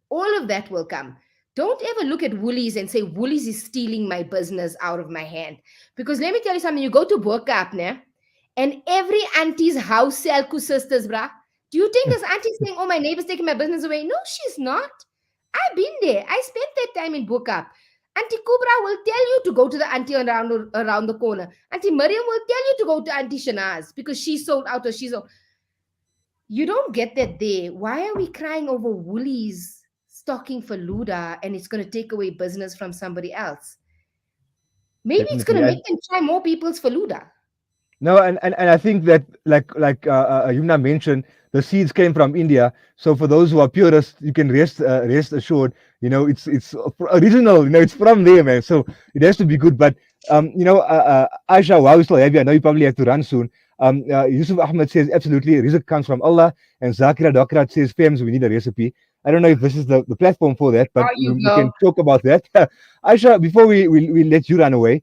all of that will come. Don't ever look at Woolies and say Woolies is stealing my business out of my hand. Because let me tell you something, you go to Burkap, ne? And every auntie's house sell sisters, brah. Do you think this auntie's saying, oh, my neighbor's taking my business away? No, she's not. I've been there. I spent that time in Burkap. Auntie Kubra will tell you to go to the auntie around the corner. Auntie Mariam will tell you to go to Auntie Shanaz because she sold out or she's sold. You don't get that there. Why are we crying over Woolies stocking Falooda and it's going to take away business from somebody else? Maybe it's going to make them try more people's Falooda. No, and I think that like Yumna mentioned, the seeds came from India. So for those who are purists, you can rest assured, it's original. It's from there, man. So it has to be good. But Aaisha, while we still have you, I know you probably have to run soon. Yusuf Ahmed says absolutely, rizq comes from Allah, and Zakira Dokrat says, Fehmz, we need a recipe. I don't know if this is the platform for that, but we can talk about that. Aisha, before we let you run away,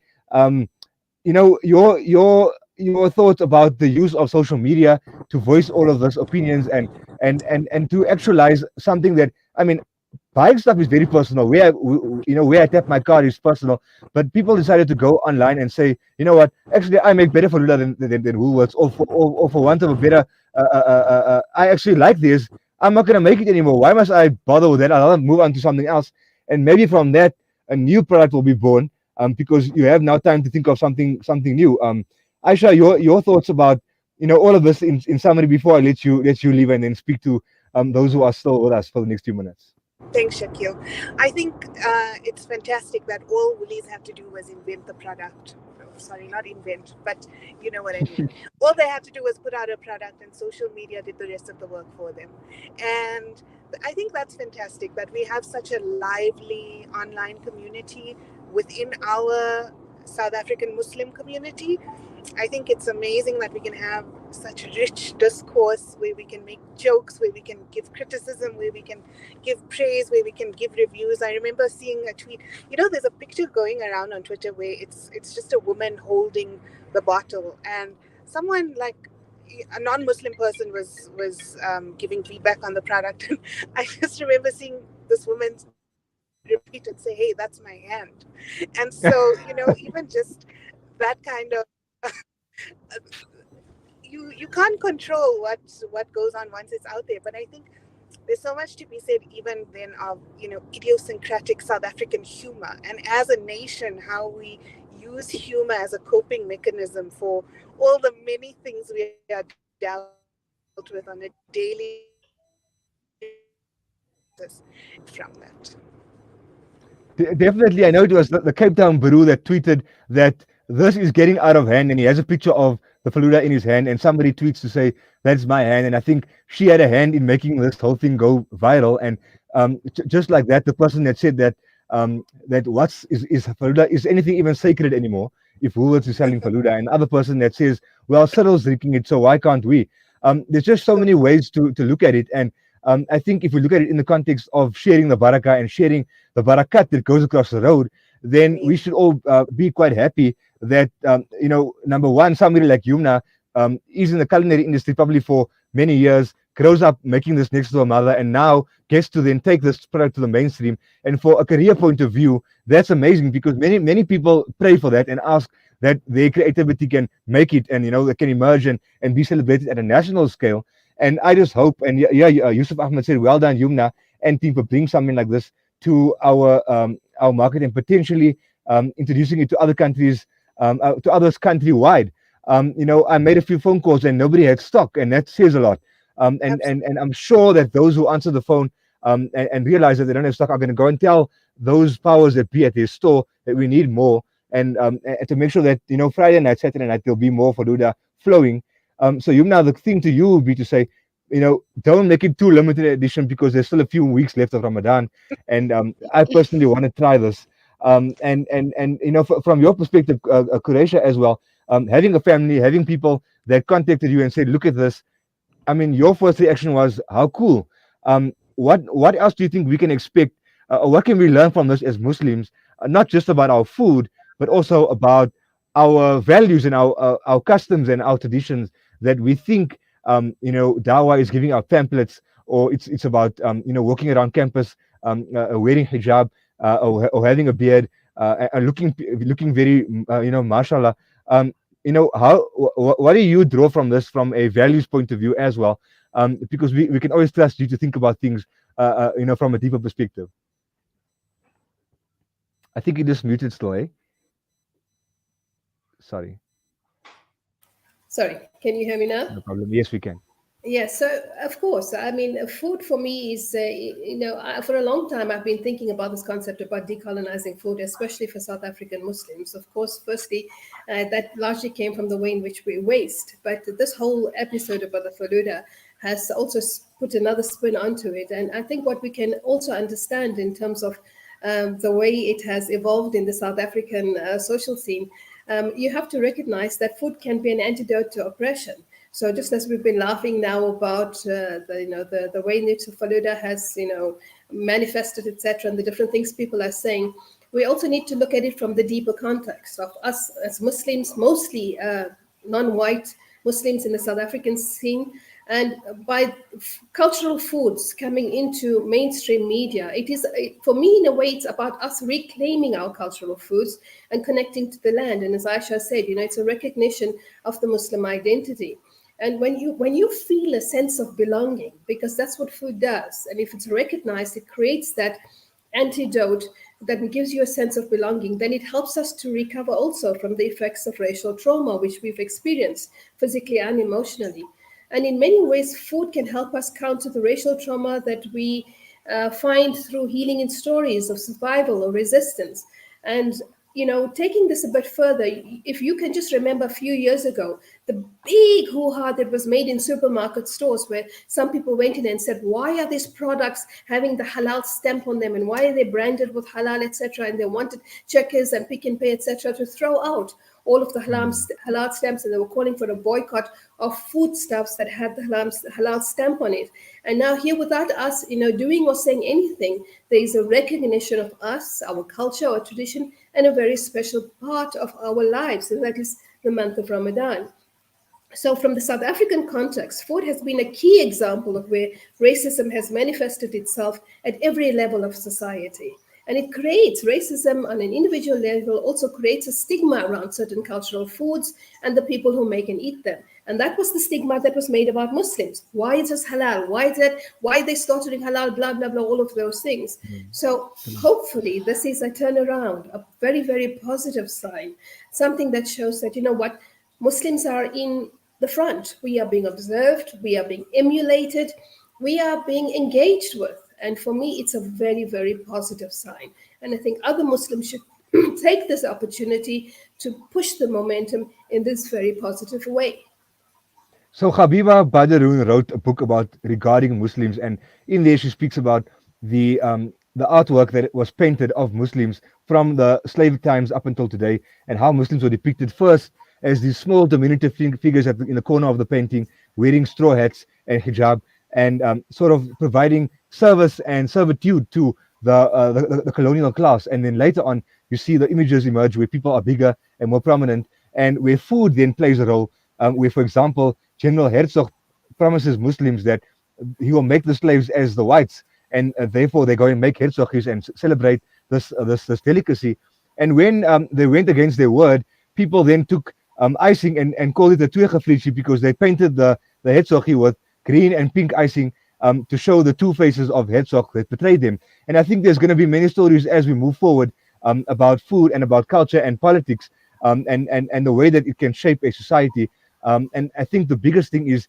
your thoughts about the use of social media to voice all of those opinions and to actualize something that, I mean, buying stuff is very personal. Where I tap my card is personal, but people decided to go online and say, you know what, actually I make better Falooda than Woolworths, or for want of a better, I actually like this. I'm not gonna make it anymore. Why must I bother with that? I'll move on to something else, and maybe from that a new product will be born, because you have now time to think of something new. Aaisha, your thoughts about all of this in summary before I let you leave and then speak to those who are still with us for the next few minutes. Thanks, Shakeel. I think it's fantastic that all Woolies have to do was invent the product. Sorry, not invent, but you know what I mean. All they had to do was put out a product and social media did the rest of the work for them. And I think that's fantastic that we have such a lively online community within our South African Muslim community. I think it's amazing that we can have such rich discourse where we can make jokes, where we can give criticism, where we can give praise, where we can give reviews. I remember seeing a tweet, there's a picture going around on Twitter where it's just a woman holding the bottle, and someone like a non-Muslim person was giving feedback on the product. And I just remember seeing this woman repeat and say, hey, that's my hand. And so, even just that kind of you can't control what goes on once it's out there, but I think there's so much to be said even then of idiosyncratic South African humor, and as a nation how we use humor as a coping mechanism for all the many things we are dealt with on a daily basis from that. Definitely, I know it was the Cape Town Bureau that tweeted that this is getting out of hand, and he has a picture of the Falooda in his hand, and somebody tweets to say, that's my hand. And I think she had a hand in making this whole thing go viral. And just like that, the person that said that is Falooda, is anything even sacred anymore if Woolworths is selling Falooda? And other person that says, well, Cyril's drinking it, so why can't we? There's just so many ways to look at it. And I think if we look at it in the context of sharing the barakah and sharing the barakat that goes across the road, then we should all be quite happy that, number one, somebody like Yumna is in the culinary industry probably for many years, grows up making this next to her mother, and now gets to then take this product to the mainstream. And for a career point of view, that's amazing, because many people pray for that and ask that their creativity can make it, and they can emerge and be celebrated at a national scale. And I just hope, and Yusuf Ahmed said, well done, Yumna and team, for bringing something like this to our market and potentially introducing it to other countries, to others countrywide. I made a few phone calls and nobody had stock, and that says a lot. And I'm sure that those who answer the phone and realize that they don't have stock are going to go and tell those powers that be at their store that we need more, and to make sure that Friday night, Saturday night, there'll be more Falooda flowing. So Yumna, the thing to you would be to say, don't make it too limited edition, because there's still a few weeks left of Ramadan, and I personally want to try this. And from your perspective, Quraysha, as well, having a family, having people that contacted you and said, "Look at this." I mean, your first reaction was, "How cool!" What else do you think we can expect? What can we learn from this as Muslims? Not just about our food, but also about our values and our customs and our traditions that we think Dawa is giving out pamphlets, or it's about walking around campus wearing hijab, or having a beard, and looking very mashallah. What do you draw from this from a values point of view as well? Because we can always trust you to think about things from a deeper perspective. I think it is muted still, eh? Sorry. Sorry, can you hear me now? No problem. Yes, we can. Yes, so of course, I mean, food for me is, for a long time I've been thinking about this concept about decolonizing food, especially for South African Muslims. Of course, firstly, that largely came from the way in which we waste. But this whole episode about the Falooda has also put another spin onto it. And I think what we can also understand in terms of the way it has evolved in the South African social scene, you have to recognize that food can be an antidote to oppression. So just as we've been laughing now about the way in which the Falooda has manifested, etc., and the different things people are saying, we also need to look at it from the deeper context of us as Muslims, mostly non-white Muslims in the South African scene. And by cultural foods coming into mainstream media, it is, for me, in a way, it's about us reclaiming our cultural foods and connecting to the land. And as Aaisha said, it's a recognition of the Muslim identity. And when you feel a sense of belonging, because that's what food does, and if it's recognized, it creates that antidote that gives you a sense of belonging, then it helps us to recover also from the effects of racial trauma, which we've experienced physically and emotionally. And in many ways, food can help us counter the racial trauma that we find through healing in stories of survival or resistance. And taking this a bit further, if you can just remember a few years ago, the big hoo-ha that was made in supermarket stores where some people went in and said, why are these products having the halal stamp on them and why are they branded with halal, etc.? And they wanted Checkers and Pick and Pay, etc., to throw out all of the halal stamps, and they were calling for a boycott of foodstuffs that had the halal stamp on it. And now here, without us, doing or saying anything, there is a recognition of us, our culture, our tradition, and a very special part of our lives, and that is the month of Ramadan. So from the South African context, food has been a key example of where racism has manifested itself at every level of society. And it creates racism on an individual level, also creates a stigma around certain cultural foods and the people who make and eat them. And that was the stigma that was made about Muslims. Why is this halal? Why are they slaughtering halal, blah, blah, blah, all of those things. So hopefully this is a turnaround, a very, very positive sign, something that shows that, Muslims are in the front. We are being observed, we are being emulated, we are being engaged with. And for me, it's a very, very positive sign. And I think other Muslims should take this opportunity to push the momentum in this very positive way. So Habiba Badaroon wrote a book regarding Muslims, and in there she speaks about the artwork that was painted of Muslims from the slave times up until today, and how Muslims were depicted first as these small diminutive figures in the corner of the painting, wearing straw hats and hijab, and sort of providing service and servitude to the colonial class. And then later on, you see the images emerge where people are bigger and more prominent, and where food then plays a role. Where, for example, General Herzog promises Muslims that he will make the slaves as the whites, and therefore they go and make Herzogis and celebrate this delicacy. And when they went against their word, people then took icing and called it a tweegevliesje, because they painted the Herzogi with green and pink icing to show the two faces of Herzog that betrayed them. And I think there's going to be many stories as we move forward about food and about culture and politics, and the way that it can shape a society. And I think the biggest thing is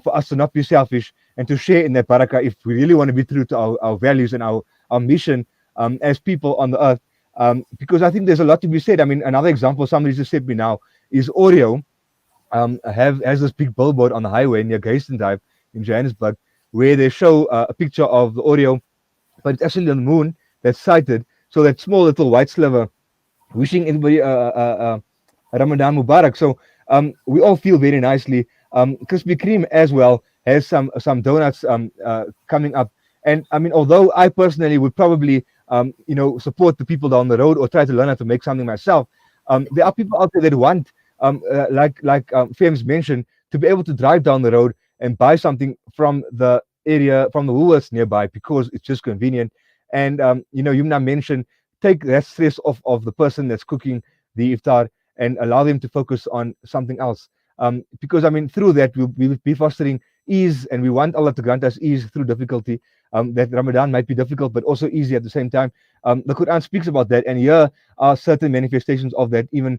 for us to not be selfish and to share in that barakah if we really want to be true to our values and our mission as people on the earth. Because I think there's a lot to be said. I mean, another example somebody just said me now is Oreo has this big billboard on the highway near Geestendijk in Johannesburg, where they show a picture of the Oreo, but it's actually on the moon that's sighted. So that small little white sliver, wishing everybody a Ramadan Mubarak. So we all feel very nicely. Krispy Kreme as well has some donuts coming up. And I mean, although I personally would probably support the people down the road or try to learn how to make something myself, there are people out there that want, like Fehmz mentioned, to be able to drive down the road and buy something from the area, from the Woolworths nearby, because it's just convenient. And Yumna mentioned, take that stress off of the person that's cooking the iftar and allow them to focus on something else. Because I mean, through that we'll be fostering ease, and we want Allah to grant us ease through difficulty. That Ramadan might be difficult, but also easy at the same time. The Quran speaks about that, and here are certain manifestations of that, even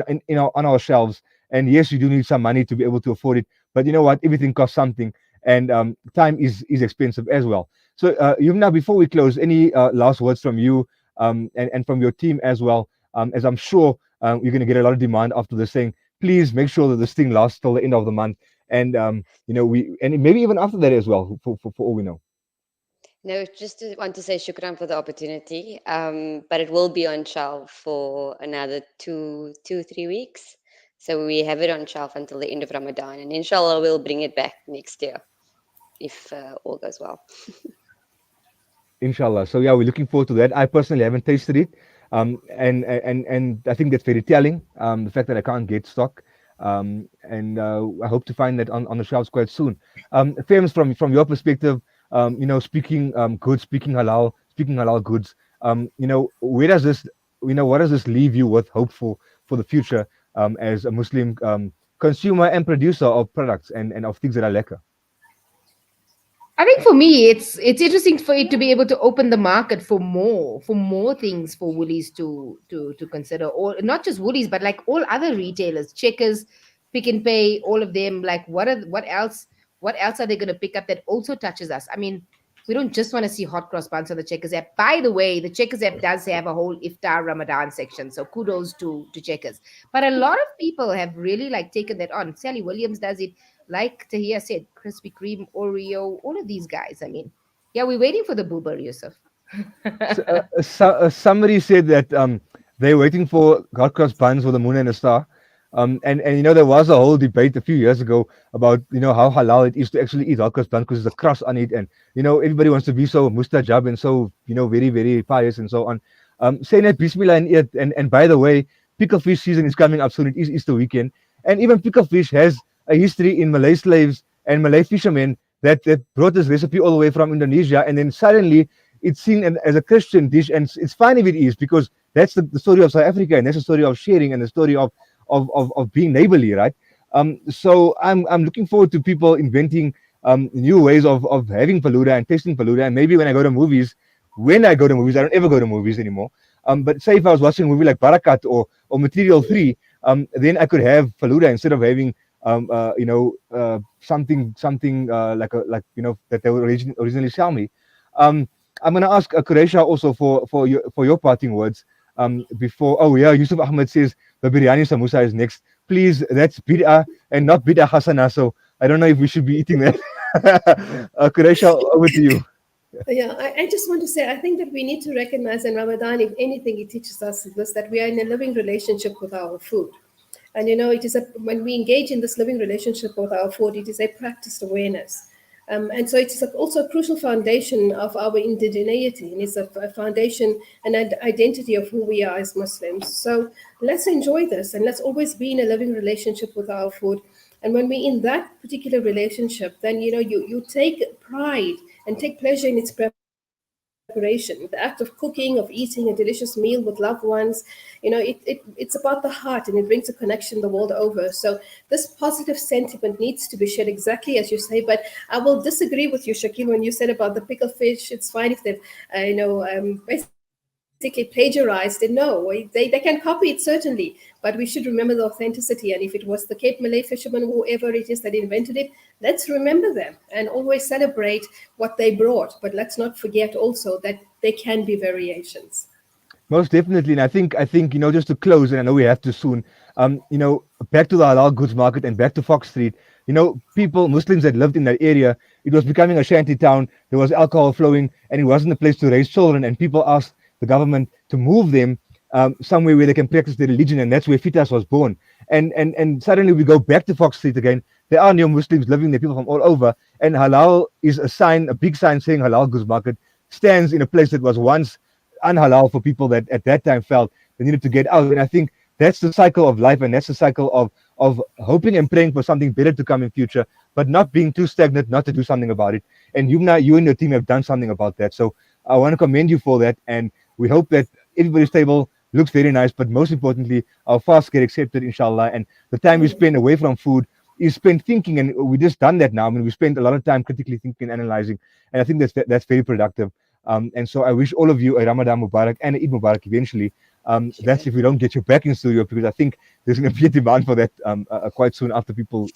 on our shelves. And yes, you do need some money to be able to afford it, but you know what? Everything costs something, and time is expensive as well. So, Yumna, before we close, any last words from you and from your team as well? As I'm sure you're going to get a lot of demand after this, saying, please make sure that this thing lasts till the end of the month, and maybe even after that as well, for all we know. No, just want to say shukran for the opportunity. But it will be on shelf for another 3 weeks. So we have it on shelf until the end of Ramadan, and inshallah we'll bring it back next year if all goes well. Inshallah. So yeah, we're looking forward to that. I personally haven't tasted it, and I think that's very telling. The fact that I can't get stock, and I hope to find that on the shelves quite soon. Famous from your perspective, speaking goods, speaking halal goods. Where does this, what does this leave you with hope for the future as a Muslim consumer and producer of products and of things that are lekker? I think for me, it's interesting for it to be able to open the market for more things for Woolies to consider, or not just Woolies, but like all other retailers, Checkers, Pick and Pay, all of them. Like what else are they going to pick up that also touches us? I mean, we don't just want to see hot cross buns on the Checkers app. By the way, the Checkers app does have a whole iftar Ramadan section, so kudos to Checkers. But a lot of people have really like taken that on. Sally Williams does it. Like Tahia said, Krispy Kreme, Oreo, all of these guys. I mean, yeah, we're waiting for the boober, Yusuf. Somebody said that they're waiting for hot cross buns with the moon and a star. And there was a whole debate a few years ago about how halal it is to actually eat hot cross buns because there's a cross on it, and everybody wants to be so mustajab and so very, very pious and so on. Saying that Bismillah and eat, and by the way, pickle fish season is coming up soon. It is Easter weekend, and even pickle fish has a history in Malay slaves and Malay fishermen that brought this recipe all the way from Indonesia, and then suddenly it's seen as a Christian dish, and it's fine if it is, because that's the story of South Africa, and that's the story of sharing, and the story of being neighborly, right? So I'm looking forward to people inventing new ways of having Falooda and tasting Falooda, and maybe when I go to movies, I don't ever go to movies anymore. But say if I was watching a movie like Barakat or Material 3, then I could have Falooda instead of having something that they would originally sell me. I'm gonna ask Quraysha also for your parting words. Before, Yusuf Ahmed says the biryani samosa is next. Please, that's bid'ah and not bid'ah hasana. So I don't know if we should be eating that. Quraysha, over to you. Yeah, I just want to say, I think that we need to recognize in Ramadan, if anything, it teaches us this, that we are in a living relationship with our food. And it is when we engage in this living relationship with our food, it is a practiced awareness. And so it's also a crucial foundation of our indigeneity, and it's a foundation and an identity of who we are as Muslims. So let's enjoy this, and let's always be in a living relationship with our food. And when we're in that particular relationship, then you take pride and take pleasure in its preparation, the act of cooking, of eating a delicious meal with loved ones. It's about the heart, and it brings a connection the world over. So this positive sentiment needs to be shared, exactly as you say. But I will disagree with you, Shakeel, when you said about the pickled fish. It's fine if they've basically plagiarized it. No, they can copy it, certainly, but we should remember the authenticity. And if it was the Cape Malay fishermen, whoever it is that invented it, let's remember them and always celebrate what they brought. But let's not forget also that there can be variations. Most definitely. And I think just to close, and I know we have to soon, back to the halal goods market and back to Fox Street. Muslims that lived in that area, it was becoming a shanty town. There was alcohol flowing, and it wasn't a place to raise children, and people asked the government to move them somewhere where they can practice their religion, and that's where Fitas was born. And suddenly we go back to Fox Street again. There are new Muslims living there, people from all over, and halal is a sign, a big sign saying halal goods market stands in a place that was once unhalal for people that at that time felt they needed to get out. And I think that's the cycle of life, and that's the cycle of hoping and praying for something better to come in future, but not being too stagnant, not to do something about it. And Yumna, you and your team have done something about that. So I want to commend you for that, and we hope that everybody's table looks very nice, but most importantly, our fasts get accepted, inshallah. And the time we spend away from food is spent thinking, and we just done that now. I mean, we spent a lot of time critically thinking, analyzing, and I think that's very productive. And so I wish all of you a Ramadan Mubarak and Eid Mubarak eventually. That's if we don't get you back in studio, because I think there's going to be a demand for that quite soon after people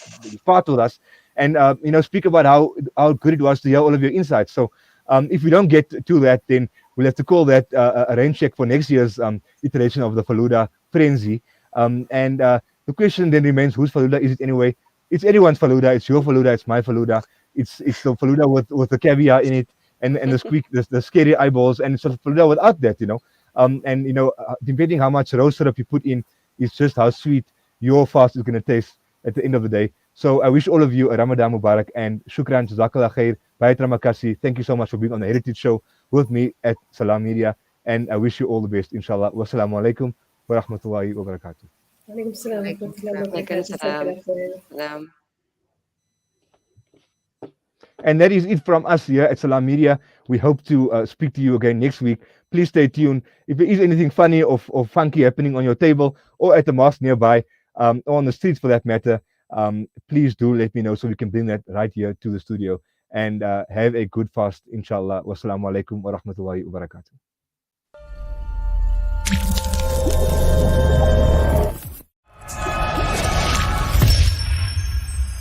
part with us and speak about how good it was to hear all of your insights. So if we don't get to that, then we'll have to call that a rain check for next year's iteration of the Falooda frenzy. The question then remains, whose Falooda is it anyway? It's anyone's Falooda. It's your Falooda. It's my Falooda. It's the Falooda with the caviar in it and the scary eyeballs, and it's a Falooda without that, depending how much rose syrup you put in, it's just how sweet your fast is going to taste at the end of the day. So I wish all of you a Ramadan Mubarak and shukran, jazakallah khair, bayat ramakasi. Thank you so much for being on the Heritage Show with me at Salam Media, and I wish you all the best, inshallah. Wassalamu alaikum wa rahmatullahi wa barakatuh. Alaikum salam wa rahmatullahi wa barakatuh. Salam. And that is it from us here at Salam Media. We hope to speak to you again next week. Please stay tuned. If there is anything funny or funky happening on your table or at the mosque nearby, or on the streets for that matter, please do let me know so we can bring that right here to the studio. And have a good fast, inshallah. Wassalamu alaikum wa rahmatullahi wa barakatuh.